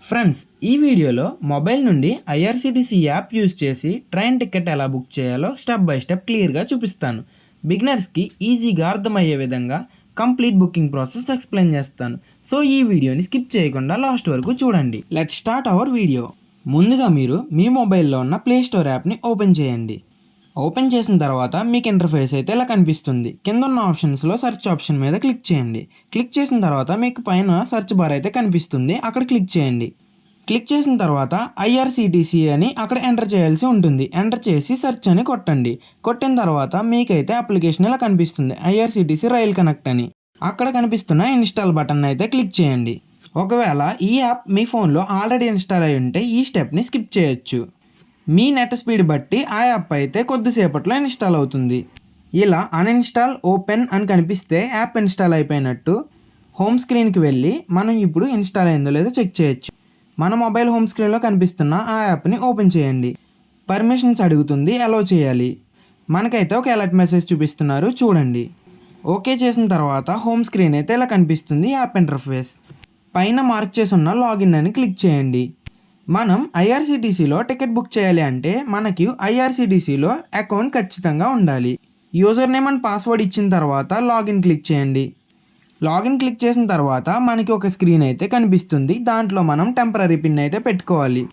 Friends, ఈ వీడియోలో mobile నుండి ఐఆర్సీటీసీ యాప్ యూజ్ చేసి ట్రైన్ టికెట్ ఎలా బుక్ చేయాలో స్టెప్ బై స్టెప్ క్లియర్గా చూపిస్తాను. బిగినర్స్కి ఈజీగా అర్థమయ్యే విధంగా కంప్లీట్ బుకింగ్ ప్రాసెస్ ఎక్స్ప్లెయిన్ చేస్తాను. సో ఈ వీడియోని స్కిప్ చేయకుండా లాస్ట్ వరకు చూడండి. Let's start our video. ముందుగా మీరు మీ మొబైల్లో ఉన్న ప్లే స్టోర్ యాప్ని ఓపెన్ చేయండి. ఓపెన్ చేసిన తర్వాత మీకు ఇంటర్ఫేస్ అయితే ఇలా కనిపిస్తుంది. కింద ఉన్న ఆప్షన్స్లో సెర్చ్ ఆప్షన్ మీద క్లిక్ చేయండి. క్లిక్ చేసిన తర్వాత మీకు పైన సెర్చ్ బార్ అయితే కనిపిస్తుంది, అక్కడ క్లిక్ చేయండి. క్లిక్ చేసిన తర్వాత ఐఆర్సీటీసీ అని అక్కడ ఎంటర్ చేయాల్సి ఉంటుంది. ఎంటర్ చేసి సెర్చ్ అని కొట్టండి. కొట్టిన తర్వాత మీకైతే అప్లికేషన్ ఇలా కనిపిస్తుంది, ఐఆర్సీటీసీ రైల్ కనెక్ట్ అని. అక్కడ కనిపిస్తున్న ఇన్స్టాల్ బటన్ అయితే క్లిక్ చేయండి. ఒకవేళ ఈ యాప్ మీ ఫోన్లో ఆల్రెడీ ఇన్స్టాల్ అయి ఉంటే ఈ స్టెప్ని స్కిప్ చేయొచ్చు. మీ నెట్ స్పీడ్ బట్టి ఆ యాప్ అయితే కొద్దిసేపట్లో ఇన్స్టాల్ అవుతుంది. ఇలా అన్ఇన్స్టాల్ ఓపెన్ అని కనిపిస్తే యాప్ ఇన్స్టాల్ అయిపోయినట్టు. హోమ్ స్క్రీన్కి వెళ్ళి మనం ఇప్పుడు ఇన్స్టాల్ అయిందో లేదో చెక్ చేయొచ్చు. మన మొబైల్ హోమ్ స్క్రీన్లో కనిపిస్తున్న ఆ యాప్ని ఓపెన్ చేయండి. పర్మిషన్స్ అడుగుతుంది, అలౌ చేయాలి. మనకైతే ఒక అలర్ట్ మెసేజ్ చూపిస్తున్నారు, చూడండి. ఓకే చేసిన తర్వాత హోమ్ స్క్రీన్ అయితే ఇలా కనిపిస్తుంది, యాప్ ఇంటర్ఫేస్. పైన మార్క్ చేసి ఉన్న లాగిన్ అని క్లిక్ చేయండి. మనం ఐఆర్సీటీసీలో టికెట్ బుక్ చేయాలి అంటే మనకి ఐఆర్సీటీసీలో అకౌంట్ ఖచ్చితంగా ఉండాలి. యూజర్ నేమ్ అండ్ పాస్వర్డ్ ఇచ్చిన తర్వాత లాగిన్ క్లిక్ చేయండి. లాగిన్ క్లిక్ చేసిన తర్వాత మనకి ఒక స్క్రీన్ అయితే కనిపిస్తుంది. దాంట్లో మనం టెంపరరీ పిన్ అయితే పెట్టుకోవాలి.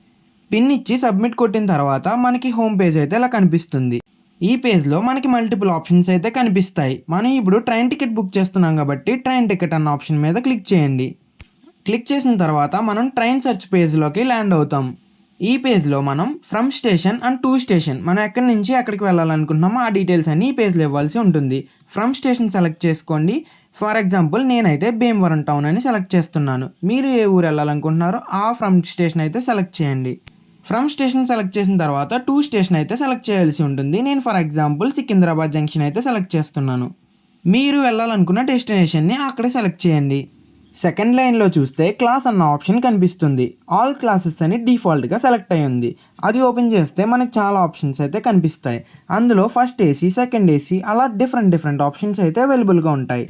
పిన్ ఇచ్చి సబ్మిట్ కొట్టిన తర్వాత మనకి హోమ్ పేజ్ అయితే ఇలా కనిపిస్తుంది. ఈ పేజ్లో మనకి మల్టిపుల్ ఆప్షన్స్ అయితే కనిపిస్తాయి. మనం ఇప్పుడు ట్రైన్ టికెట్ బుక్ చేస్తున్నాం కాబట్టి ట్రైన్ టికెట్ అన్న ఆప్షన్ మీద క్లిక్ చేయండి. క్లిక్ చేసిన తర్వాత మనం ట్రైన్ సెర్చ్ పేజ్లోకి ల్యాండ్ అవుతాం. ఈ పేజ్లో మనం from station and to station, మనం ఎక్కడి నుంచి ఎక్కడికి వెళ్ళాలనుకుంటున్నామో ఆ డీటెయిల్స్ అన్ని ఈ పేజ్లో ఇవ్వాల్సి ఉంటుంది. ఫ్రమ్ స్టేషన్ సెలెక్ట్ చేసుకోండి. ఫర్ ఎగ్జాంపుల్ నేనైతే భీమవరం టౌన్ అని సెలెక్ట్ చేస్తున్నాను. మీరు ఏ ఊరు వెళ్ళాలనుకుంటున్నారో ఆ ఫ్రమ్ స్టేషన్ అయితే సెలెక్ట్ చేయండి. ఫ్రమ్ స్టేషన్ సెలెక్ట్ చేసిన తర్వాత టు స్టేషన్ అయితే సెలెక్ట్ చేయాల్సి ఉంటుంది. నేను ఫర్ ఎగ్జాంపుల్ సికింద్రాబాద్ జంక్షన్ అయితే సెలెక్ట్ చేస్తున్నాను. మీరు వెళ్ళాలనుకున్న డెస్టినేషన్ని అక్కడే సెలెక్ట్ చేయండి. సెకండ్ లైన్లో చూస్తే క్లాస్ అన్న ఆప్షన్ కనిపిస్తుంది. ఆల్ క్లాసెస్ అని డిఫాల్ట్గా సెలెక్ట్ అయి ఉంది. అది ఓపెన్ చేస్తే మనకు చాలా ఆప్షన్స్ అయితే కనిపిస్తాయి. అందులో ఫస్ట్ ఏసీ, సెకండ్ ఏసీ అలా డిఫరెంట్ ఆప్షన్స్ అయితే అవైలబుల్గా ఉంటాయి.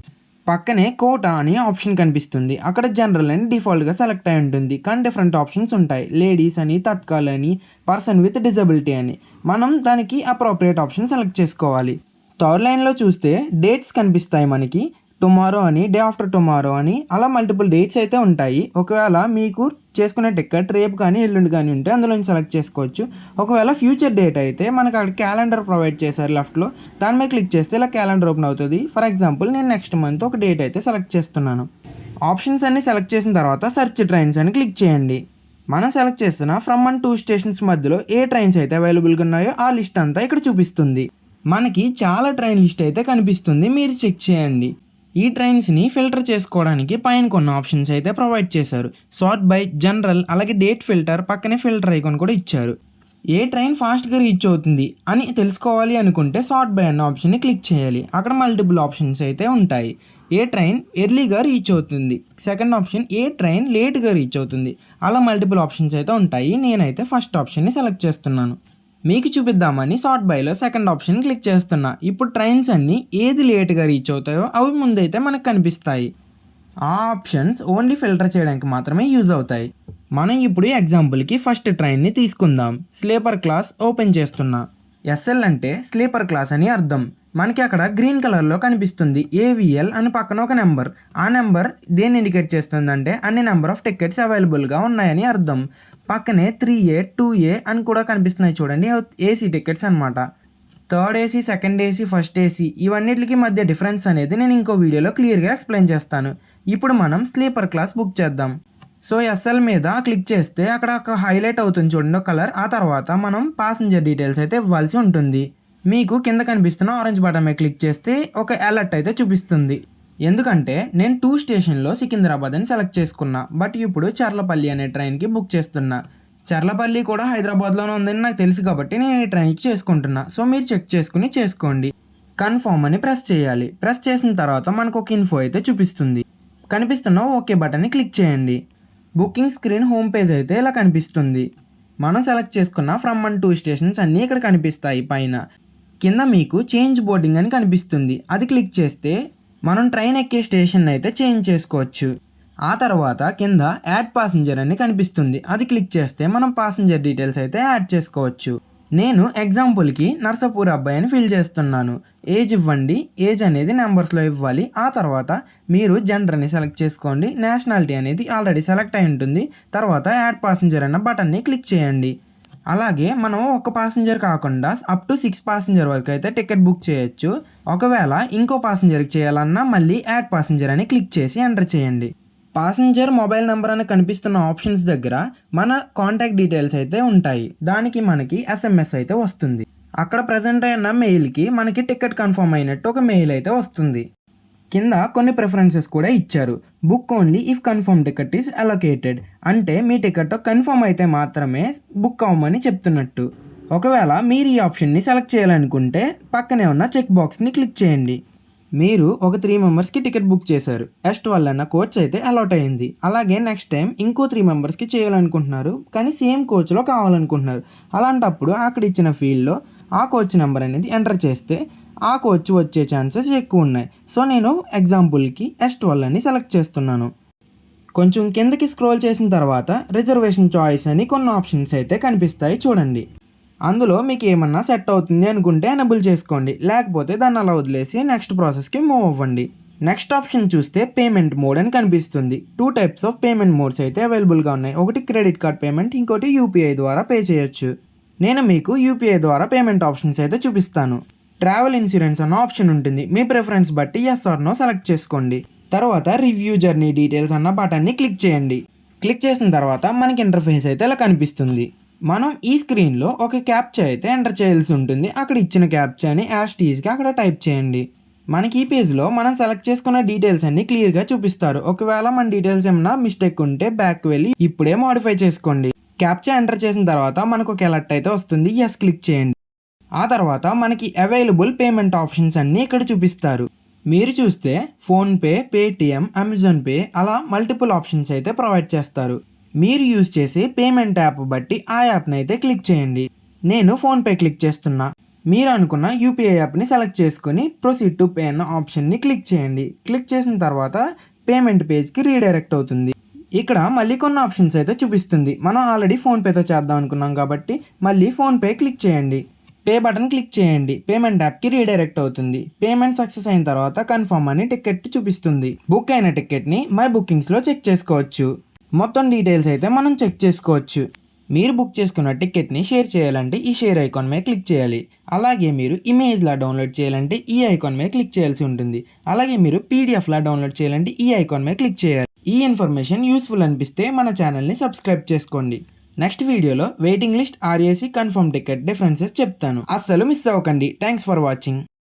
పక్కనే కోటా అని ఆప్షన్ కనిపిస్తుంది. అక్కడ జనరల్ అని డిఫాల్ట్గా సెలెక్ట్ అయి ఉంటుంది, కానీ డిఫరెంట్ ఆప్షన్స్ ఉంటాయి. లేడీస్ అని, తత్కాల్ అని, పర్సన్ విత్ డిజబిలిటీ అని. మనం దానికి అప్రోప్రియేట్ ఆప్షన్ సెలెక్ట్ చేసుకోవాలి. థర్డ్ లైన్లో చూస్తే డేట్స్ కనిపిస్తాయి మనకి. టుమారో అని, డే ఆఫ్టర్ టుమారో అని అలా మల్టిపుల్ డేట్స్ అయితే ఉంటాయి. ఒకవేళ మీకు చేసుకునే టికెట్ రేపు కానీ ఎల్లుండి కానీ ఉంటే అందులో సెలెక్ట్ చేసుకోవచ్చు. ఒకవేళ ఫ్యూచర్ డేట్ అయితే మనకు అక్కడ క్యాలెండర్ ప్రొవైడ్ చేశారు లెఫ్ట్లో, దాని మీద క్లిక్ చేస్తే ఇలా క్యాలెండర్ ఓపెన్ అవుతుంది. ఫర్ ఎగ్జాంపుల్ నేను నెక్స్ట్ మంత్ ఒక డేట్ అయితే సెలెక్ట్ చేస్తున్నాను. ఆప్షన్స్ అన్ని సెలెక్ట్ చేసిన తర్వాత సెర్చ్ ట్రైన్స్ అని క్లిక్ చేయండి. మనం సెలెక్ట్ చేస్తున్న ఫ్రమ్ అండ్ టూ స్టేషన్స్ మధ్యలో ఏ ట్రైన్స్ అయితే అవైలబుల్గా ఉన్నాయో ఆ లిస్ట్ అంతా ఇక్కడ చూపిస్తుంది. మనకి చాలా ట్రైన్ లిస్ట్ అయితే కనిపిస్తుంది, మీరు చెక్ చేయండి. ఈ ట్రైన్స్ని ఫిల్టర్ చేసుకోవడానికి పైన కొన్ని ఆప్షన్స్ అయితే ప్రొవైడ్ చేశారు. సార్ట్ బై, జనరల్, అలాగే డేట్ ఫిల్టర్, పక్కనే ఫిల్టర్ ఐకాన్ కూడా ఇచ్చారు. ఏ ట్రైన్ ఫాస్ట్గా రీచ్ అవుతుంది అని తెలుసుకోవాలి అనుకుంటే సార్ట్ బై అన్న ఆప్షన్ని క్లిక్ చేయాలి. అక్కడ మల్టిపుల్ ఆప్షన్స్ అయితే ఉంటాయి. ఏ ట్రైన్ ఎర్లీగా రీచ్ అవుతుంది, సెకండ్ ఆప్షన్ ఏ ట్రైన్ లేట్గా రీచ్ అవుతుంది, అలా మల్టిపుల్ ఆప్షన్స్ అయితే ఉంటాయి. నేనైతే ఫస్ట్ ఆప్షన్ని సెలెక్ట్ చేస్తున్నాను. మీకు చూపిద్దామని సార్ట్ బైలో సెకండ్ ఆప్షన్ క్లిక్ చేస్తున్నా. ఇప్పుడు ట్రైన్స్ అన్నీ ఏది లేట్గా రీచ్ అవుతాయో అవి ముందైతే మనకు కనిపిస్తాయి. ఆ ఆప్షన్స్ ఓన్లీ ఫిల్టర్ చేయడానికి మాత్రమే యూజ్ అవుతాయి. మనం ఇప్పుడు ఎగ్జాంపుల్కి ఫస్ట్ ట్రైన్ని తీసుకుందాం. స్లీపర్ క్లాస్ ఓపెన్ చేస్తున్నా. ఎస్ఎల్ అంటే స్లీపర్ క్లాస్ అని అర్థం. మనకి అక్కడ గ్రీన్ కలర్లో కనిపిస్తుంది ఏవిఎల్ అని, పక్కన ఒక నెంబర్. ఆ నెంబర్ దేన్ని ఇండికేట్ చేస్తుందంటే అన్ని నెంబర్ ఆఫ్ టికెట్స్ అవైలబుల్గా ఉన్నాయని అర్థం. పక్కనే 3A, 2A అని కూడా కనిపిస్తున్నాయి చూడండి, ఏసీ టికెట్స్ అనమాట. Third AC, second AC, first AC ఇవన్నిటికి మధ్య డిఫరెన్స్ అనేది నేను ఇంకో వీడియోలో క్లియర్గా ఎక్స్ప్లెయిన్ చేస్తాను. ఇప్పుడు మనం స్లీపర్ క్లాస్ బుక్ చేద్దాం. సో ఎస్ఎల్ మీద క్లిక్ చేస్తే అక్కడ ఒక హైలైట్ అవుతుంది చూడండి ఒక కలర్. ఆ తర్వాత మనం ప్యాసింజర్ డీటెయిల్స్ అయితే ఇవ్వాల్సి ఉంటుంది. మీకు కింద కనిపిస్తున్న ఆరెంజ్ బటన్ మీద క్లిక్ చేస్తే ఒక అలర్ట్ అయితే చూపిస్తుంది. ఎందుకంటే నేను 2 స్టేషన్లో సికింద్రాబాద్ అని సెలెక్ట్ చేసుకున్నా, బట్ ఇప్పుడు చర్లపల్లి అనే ట్రైన్కి బుక్ చేస్తున్నా. చర్లపల్లి కూడా హైదరాబాద్లోనే ఉందని నాకు తెలుసు కాబట్టి నేను ఈ ట్రైన్కి చేసుకుంటున్నా. సో మీరు చెక్ చేసుకుని చేసుకోండి. కన్ఫర్మ్ అని ప్రెస్ చేయాలి. ప్రెస్ చేసిన తర్వాత మనకు ఒక ఇన్ఫో అయితే చూపిస్తుంది. కనిపిస్తున్న ఓకే బటన్ని క్లిక్ చేయండి. బుకింగ్ స్క్రీన్ హోమ్ పేజ్ అయితే ఇలా కనిపిస్తుంది. మనం సెలెక్ట్ చేసుకున్న ఫ్రమ్ అండ్ టూ స్టేషన్స్ అన్నీ ఇక్కడ కనిపిస్తాయి. పైన కింద మీకు చేంజ్ బోర్డింగ్ అని కనిపిస్తుంది. అది క్లిక్ చేస్తే మనం ట్రైన్ ఎక్కే స్టేషన్ అయితే చేంజ్ చేసుకోవచ్చు. ఆ తర్వాత కింద యాడ్ పాసెంజర్ అని కనిపిస్తుంది. అది క్లిక్ చేస్తే మనం పాసెంజర్ డీటెయిల్స్ అయితే యాడ్ చేసుకోవచ్చు. నేను ఎగ్జాంపుల్కి నర్సాపూర్ అబ్బాయి అని ఫిల్ చేస్తున్నాను. ఏజ్ ఇవ్వండి, ఏజ్ అనేది నెంబర్స్లో ఇవ్వాలి. ఆ తర్వాత మీరు జెండర్ని సెలెక్ట్ చేసుకోండి. నేషనాలిటీ అనేది ఆల్రెడీ సెలెక్ట్ అయి ఉంటుంది. తర్వాత యాడ్ పాసెంజర్ అన్న బటన్ని క్లిక్ చేయండి. అలాగే మనం ఒక పాసెంజర్ కాకుండా అప్ టు 6 పాసెంజర్ వరకు అయితే టికెట్ బుక్ చేయొచ్చు. ఒకవేళ ఇంకో పాసెంజర్కి చేయాలన్నా మళ్ళీ యాడ్ పాసెంజర్ అని క్లిక్ చేసి ఎంటర్ చేయండి. పాసెంజర్ మొబైల్ నెంబర్ అని కనిపిస్తున్న ఆప్షన్స్ దగ్గర మన కాంటాక్ట్ డీటెయిల్స్ అయితే ఉంటాయి. దానికి మనకి ఎస్ఎంఎస్ అయితే వస్తుంది. అక్కడ ప్రజెంట్ అయిన మెయిల్కి మనకి టికెట్ కన్ఫర్మ్ అయినట్టు ఒక మెయిల్ అయితే వస్తుంది. కింద కొన్ని ప్రిఫరెన్సెస్ కూడా ఇచ్చారు. Book only if confirm ticket is allocated, అంటే మీ టికెట్ కన్ఫర్మ్ అయితే మాత్రమే బుక్ అవ్వమని చెప్తున్నట్టు. ఒకవేళ మీరు ఈ ఆప్షన్ని సెలెక్ట్ చేయాలనుకుంటే పక్కనే ఉన్న చెక్ బాక్స్ని క్లిక్ చేయండి. మీరు ఒక 3 మెంబర్స్కి టికెట్ బుక్ చేశారు. S12 అన్న కోచ్ అయితే అలాట్ అయింది. అలాగే నెక్స్ట్ టైం ఇంకో 3 మెంబర్స్కి చేయాలనుకుంటున్నారు, కానీ సేమ్ కోచ్లో కావాలనుకుంటున్నారు. అలాంటప్పుడు అక్కడ ఇచ్చిన ఫీల్డ్లో ఆ కోచ్ నెంబర్ అనేది ఎంటర్ చేస్తే ఆ కోచ్ వచ్చే ఛాన్సెస్ ఎక్కువ ఉన్నాయి. సో నేను ఎగ్జాంపుల్కి S12 అని సెలెక్ట్ చేస్తున్నాను. కొంచెం కిందకి స్క్రోల్ చేసిన తర్వాత రిజర్వేషన్ చాయిస్ అని కొన్ని ఆప్షన్స్ అయితే కనిపిస్తాయి, చూడండి. అందులో మీకు ఏమన్నా సెట్ అవుతుంది అనుకుంటే ఎనేబుల్ చేసుకోండి, లేకపోతే దాన్ని అలా వదిలేసి నెక్స్ట్ ప్రాసెస్కి మూవ్ అవ్వండి. నెక్స్ట్ ఆప్షన్ చూస్తే పేమెంట్ మోడ్ అని కనిపిస్తుంది. 2 టైప్స్ ఆఫ్ పేమెంట్ మోడ్స్ అయితే అవైలబుల్గా ఉన్నాయి. ఒకటి క్రెడిట్ కార్డ్ పేమెంట్, ఇంకోటి యూపీఐ ద్వారా పే చేయొచ్చు. నేను మీకు యూపీఐ ద్వారా పేమెంట్ ఆప్షన్స్ అయితే చూపిస్తాను. ట్రావెల్ ఇన్సూరెన్స్ అన్న ఆప్షన్ ఉంటుంది. మీ ప్రిఫరెన్స్ బట్టి ఎస్ ఆర్ నో సెలెక్ట్ చేసుకోండి. తర్వాత రివ్యూ జర్నీ డీటెయిల్స్ అన్న బటన్ని క్లిక్ చేయండి. క్లిక్ చేసిన తర్వాత మనకి ఇంటర్ఫేస్ అయితే ఇలా కనిపిస్తుంది. మనం ఈ స్క్రీన్లో ఒక క్యాప్చా అయితే ఎంటర్ చేయాల్సి ఉంటుంది. అక్కడ ఇచ్చిన క్యాప్చాని యాస్టీస్గా అక్కడ టైప్ చేయండి. మనకి ఈ పేజ్లో మనం సెలెక్ట్ చేసుకున్న డీటెయిల్స్ అన్ని క్లియర్గా చూపిస్తారు. ఒకవేళ మన డీటెయిల్స్ ఏమన్నా మిస్టేక్ ఉంటే బ్యాక్ వెళ్ళి ఇప్పుడే మాడిఫై చేసుకోండి. క్యాప్చా ఎంటర్ చేసిన తర్వాత మనకు ఒక అలర్ట్ అయితే వస్తుంది. ఎస్ క్లిక్ చేయండి. ఆ తర్వాత మనకి అవైలబుల్ పేమెంట్ ఆప్షన్స్ అన్నీ ఇక్కడ చూపిస్తారు. మీరు చూస్తే ఫోన్పే, పేటిఎం, అమెజాన్ పే అలా మల్టిపుల్ ఆప్షన్స్ అయితే ప్రొవైడ్ చేస్తారు. మీరు యూజ్ చేసే పేమెంట్ యాప్ బట్టి ఆ యాప్ని అయితే క్లిక్ చేయండి. నేను ఫోన్పే క్లిక్ చేస్తున్నా. మీరు అనుకున్న యూపీఐ యాప్ని సెలెక్ట్ చేసుకొని ప్రొసీడ్ టు పే అన్న ఆప్షన్ని క్లిక్ చేయండి. క్లిక్ చేసిన తర్వాత పేమెంట్ పేజ్కి రీడైరెక్ట్ అవుతుంది. ఇక్కడ మళ్ళీ కొన్ని ఆప్షన్స్ అయితే చూపిస్తుంది. మనం ఆల్రెడీ ఫోన్పేతో చేద్దాం అనుకున్నాం కాబట్టి మళ్ళీ ఫోన్పే క్లిక్ చేయండి. పే బటన్ క్లిక్ చేయండి. పేమెంట్ యాప్కి రీడైరెక్ట్ అవుతుంది. పేమెంట్ సక్సెస్ అయిన తర్వాత కన్ఫర్మ్ అని టికెట్ చూపిస్తుంది. బుక్ అయిన టికెట్ని మై బుకింగ్స్లో చెక్ చేసుకోవచ్చు. మొత్తం డీటెయిల్స్ అయితే మనం చెక్ చేసుకోవచ్చు. మీరు బుక్ చేసుకున్న టికెట్ని షేర్ చేయాలంటే ఈ షేర్ ఐకాన్ మీద క్లిక్ చేయాలి. అలాగే మీరు ఇమేజ్లా డౌన్లోడ్ చేయాలంటే ఈ ఐకాన్ మీద క్లిక్ చేయాల్సి ఉంటుంది. అలాగే మీరు పీడిఎఫ్లా డౌన్లోడ్ చేయాలంటే ఈ ఐకాన్ మీద క్లిక్ చేయాలి. ఈ ఇన్ఫర్మేషన్ యూస్ఫుల్ అనిపిస్తే మన ఛానల్ని సబ్స్క్రైబ్ చేసుకోండి. నెక్స్ట్ వీడియోలో waiting list, RAC, confirm ticket differences చెప్తాను. అస్సలు మిస్ అవ్వకండి. Thanks for watching.